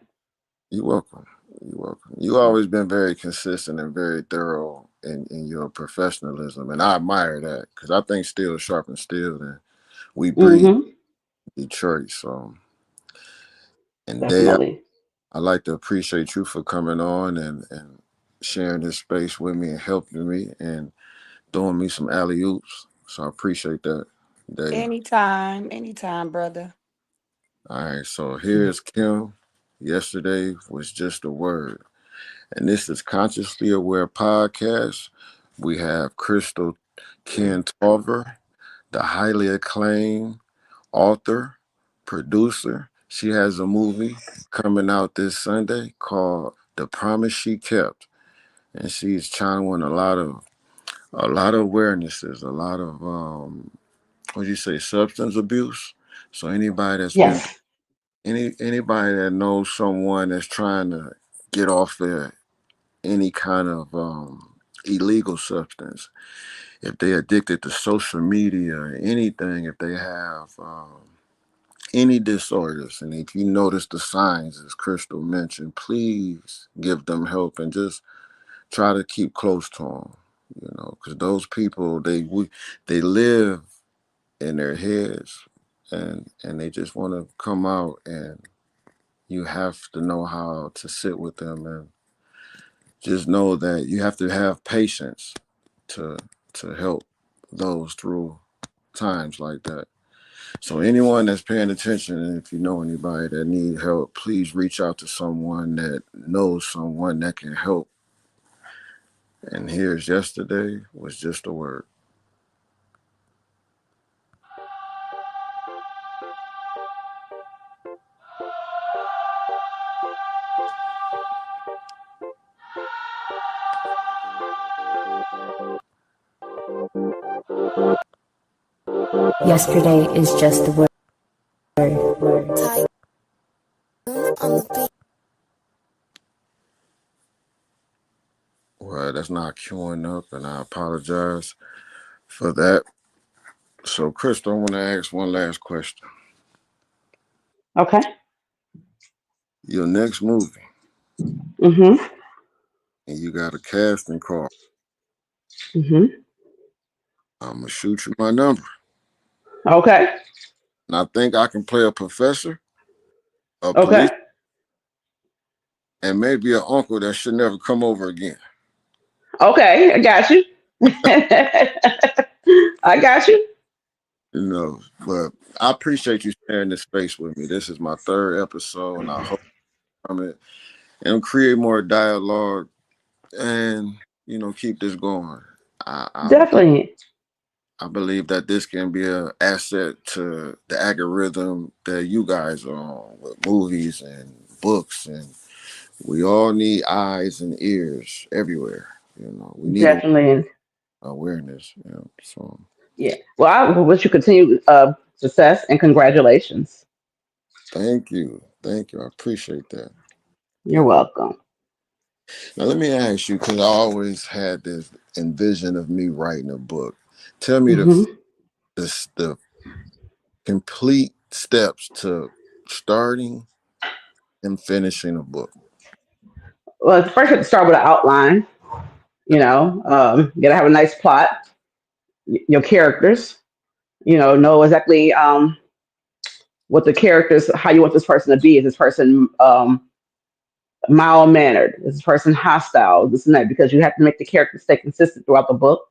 You're welcome. You're welcome. You always been very consistent and very thorough in your professionalism, and I admire that because I think steel sharpens steel, and we breathe Hmm. Detroit. So, and Day, Definitely. I like to appreciate you for coming on and sharing this space with me and helping me and throwing me some alley oops. So I appreciate that, Day. Anytime, anytime, brother. All right, so here's Kim. Yesterday was just a word. And this is Consciously Aware Podcast. We have Crystal Kinn-Tarver, the highly acclaimed author, producer. She has a movie coming out this Sunday called The Promise She Kept. And she's channeling a lot of awarenesses, a lot of what do you say, substance abuse. So anybody that's been Yes. anybody that knows someone that's trying to get off their any kind of illegal substance, if they're addicted to social media or anything, if they have any disorders, and if you notice the signs, as Crystal mentioned, please give them help and just try to keep close to them. You know, because those people they live in their heads, and they just want to come out, and you have to know how to sit with them and just know that you have to have patience to help those through times like that. So anyone that's paying attention, and if you know anybody that need help, please reach out to someone that knows someone that can help. And here's yesterday was just a word. Yesterday is just a word. Word. Well, that's not queuing up, and I apologize for that. So, Crystal, I want to ask one last question. Okay. Your next movie, Mm-hmm. and you got a casting call. Mm-hmm. I'm gonna shoot you my number, Okay. and I think I can play a professor, a police, Okay. and maybe an uncle that should never come over again. Okay. I got you. I got you. You know, but I appreciate you sharing this space with me. This is my third episode, and I hope from it and create more dialogue and keep this going. I I, I Definitely. I believe that this can be an asset to the algorithm that you guys are on with movies and books, and we all need eyes and ears everywhere. We need Definitely. awareness. So Yeah. Well, I wish you continue success and congratulations. thank you. I appreciate that. You're welcome. Now let me ask you, because I always had this envision of me writing a book. Tell me Hmm. the complete steps to starting and finishing a book. Well, first you have to start with an outline. You gotta have a nice plot, your characters. Know exactly what the characters, how you want this person to be. Is this person mild mannered? Is this person hostile? This and that, because you have to make the characters stay consistent throughout the book.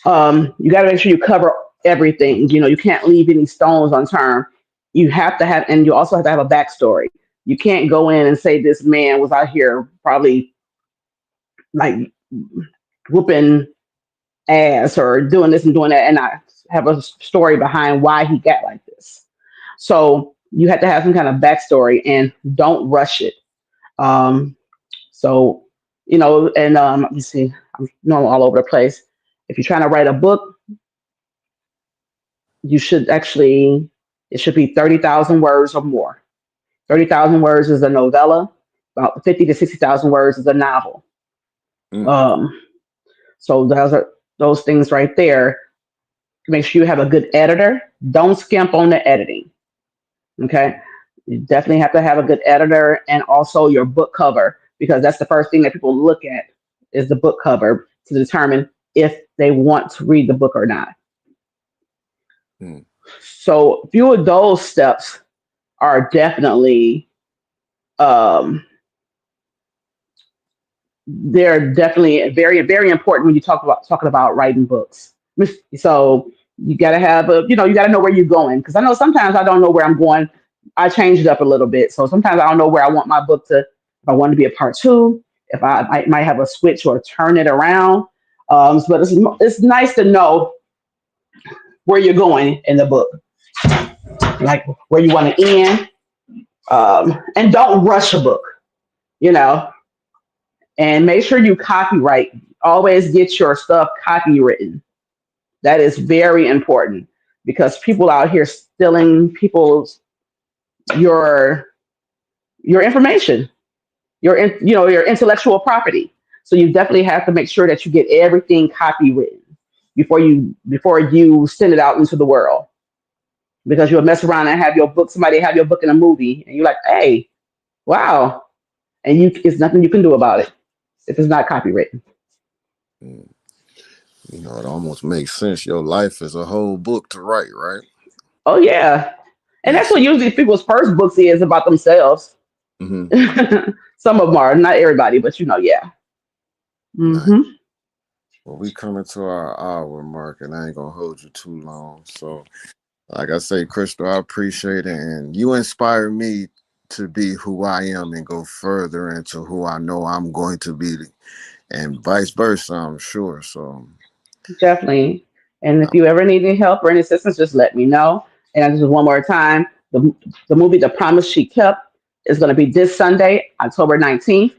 You got to make sure you cover everything. You can't leave any stones unturned. You have to have, and you also have to have a backstory. You can't go in and say this man was out here probably like whooping ass or doing this and doing that, and I have a story behind why he got like this. So you have to have some kind of backstory and don't rush it. Um, so and let me see, I'm normal all over the place. If you're trying to write a book, you should actually it should be 30,000 words or more. 30,000 words is a novella. About 50 to 60,000 words is a novel. Mm, Um, so those things right there. Make sure you have a good editor. Don't skimp on the editing. Okay. You definitely have to have a good editor and also your book cover, because that's the first thing that people look at is the book cover to determine if they want to read the book or not. mm, So a few of those steps are definitely um, they're definitely very very important when you talking about writing books. So you got to have you got to know where you're going, because I know sometimes I don't know where I'm going. I changed it up a little bit, so sometimes I don't know where I want my book to. If I want to be a part two, if I might have a switch or turn it around. But it's nice to know where you're going in the book, like where you want to end, and don't rush a book. You know, and make sure you copyright. Always get your stuff copywritten. That is very important, because people out here stealing people's your your information, your intellectual property. So you definitely have to make sure that you get everything copywritten before you send it out into the world, because you'll mess around and have your book somebody have your book in a movie and you're like, hey, wow, and you it's nothing you can do about it if it's not copywritten. mm. It almost makes sense. Your life is a whole book to write, right? Oh yeah. And And that's so, what usually people's first books is about themselves. mhm, Some of them are, not everybody, but yeah. nice. Hmm. Well, we coming to our hour mark, and I ain't gonna hold you too long. So, like I say, Crystal, I appreciate it, and you inspire me to be who I am and go further into who I know I'm going to be, and vice versa. I'm sure. So, Definitely. And if uh, you ever need any help or any assistance, just let me know. And just one more time, the movie The Promise She Kept is going to be this Sunday, October 19th,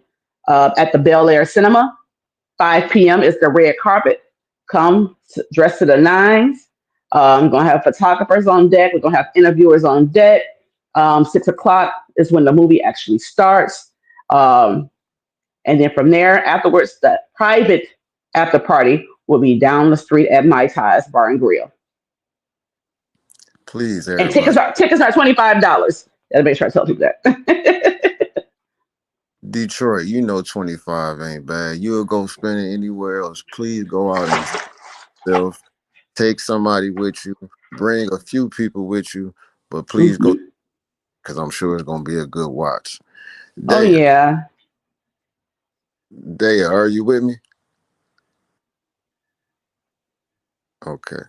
at the Bel Air Cinema. 5 p.m. is the red carpet. Come dressed to the nines. We're going to have photographers on deck. We're going to have interviewers on deck. 6 o'clock is when the movie actually starts. Um, and then from there, afterwards, the private after party will be down the street at My Ties Bar and Grill. please, And everybody. tickets are $25. Gotta make sure I tell people that. Detroit, 25 ain't bad. You'll go spend it anywhere else. Please go out and yourself. Take somebody with you. Bring a few people with you, but please go Hmm. because I'm sure it's gonna be a good watch. Oh Daya, yeah. Daya, are you with me? Okay.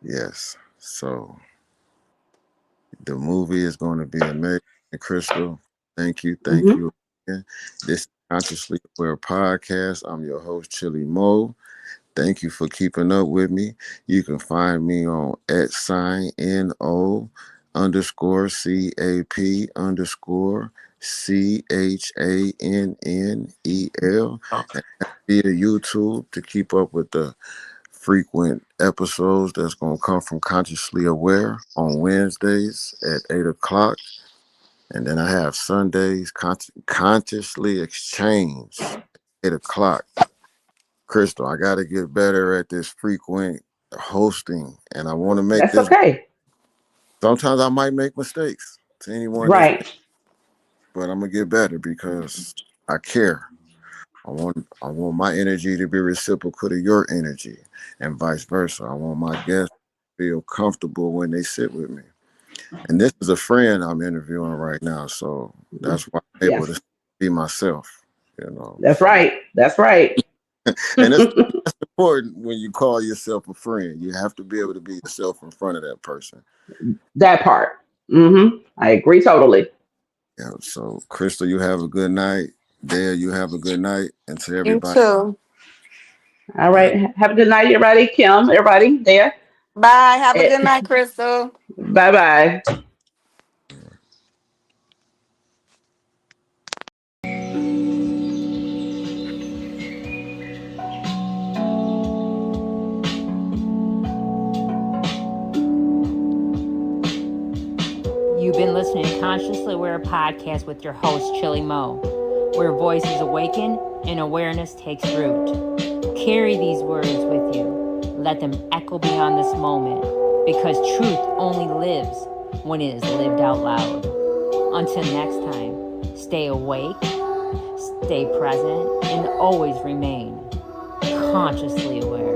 Yes. So the movie is going to be amazing. Crystal, thank Hmm. you again. This is Consciously Aware podcast. I'm your host, ChillyMoe. Thank you for keeping up with me. You can find me on @NO underscore CAP underscore CHANNEL and via YouTube to keep up with the frequent episodes that's going to come from Consciously Aware on Wednesdays at 8 o'clock. And then I have Sundays, Consciously Exchange at 8 o'clock. Crystal, I got to get better at this frequent hosting, and I want to make That's this. okay. Sometimes I might make mistakes to anyone that's, Right. but I'm gonna get better because I care. I want my energy to be reciprocal to your energy, and vice versa. I want my guests to feel comfortable when they sit with me. And this is a friend I'm interviewing right now, so that's why I'm able Yes. to be myself. You know, That's so right. That's right. and it's important when you call yourself a friend. You have to be able to be yourself in front of that person. That part. I agree totally. Yeah. So, Crystal, you have a good night. Dale, you have a good night. And to You everybody, too. All right. Have a good night, everybody. Kim, everybody there. Bye. Have a good night, Crystal. Bye bye. You've been listening to Consciously Aware podcast with your host, ChillyMoe, where voices awaken and awareness takes root. Carry these words with you. Let them echo beyond this moment, because truth only lives when it is lived out loud. Until next time, stay awake, stay present, and always remain consciously aware.